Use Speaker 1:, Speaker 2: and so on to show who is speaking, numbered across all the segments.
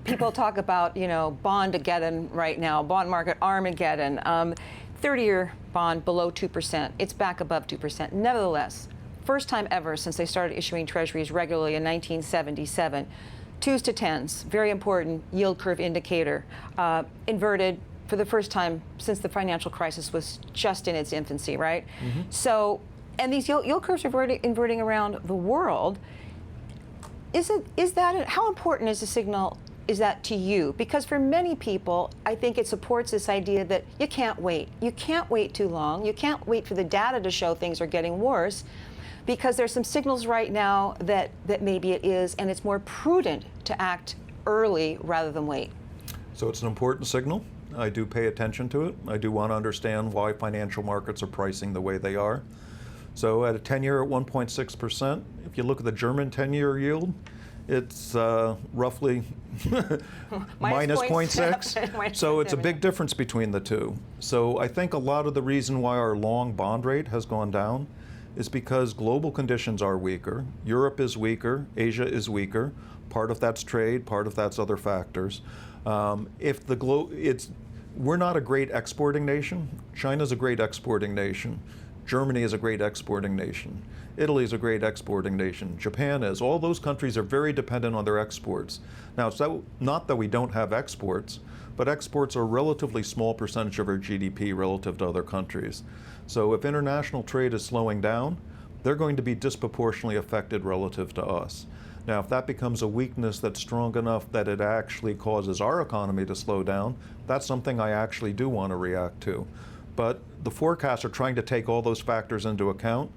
Speaker 1: People talk about, Bondageddon right now, bond market Armageddon. 30-year bond below 2%. It's back above 2%. Nevertheless, first time ever since they started issuing treasuries regularly in 1977. 2s to 10s, very important yield curve indicator, inverted for the first time since the financial crisis was just in its infancy, right? Mm-hmm. So, and these yield curves are inverting around the world. How important is the signal? Is that to you? Because for many people, I think it supports this idea that you can't wait. You can't wait too long. You can't wait for the data to show things are getting worse, because there's some signals right now that maybe it is, and it's more prudent to act early rather than wait.
Speaker 2: So it's an important signal. I do pay attention to it. I do want to understand why financial markets are pricing the way they are. So at a 10-year at 1.6%, if you look at the German 10-year yield, it's roughly minus 0.6. So it's a big difference between the two. So I think a lot of the reason why our long bond rate has gone down is because global conditions are weaker. Europe is weaker, Asia is weaker. Part of that's trade, part of that's other factors. We're not a great exporting nation. China's a great exporting nation. Germany is a great exporting nation. Italy is a great exporting nation. Japan is. All those countries are very dependent on their exports. Now, it's not that we don't have exports, but exports are a relatively small percentage of our GDP relative to other countries. So if international trade is slowing down, they're going to be disproportionately affected relative to us. Now, if that becomes a weakness that's strong enough that it actually causes our economy to slow down, that's something I actually do want to react to. But the forecasts are trying to take all those factors into account,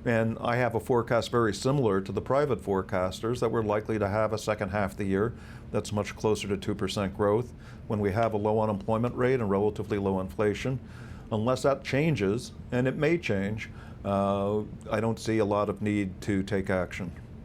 Speaker 2: and I have a forecast very similar to the private forecasters that we're likely to have a second half of the year that's much closer to 2% growth when we have a low unemployment rate and relatively low inflation. Unless that changes, and it may change, I don't see a lot of need to take action.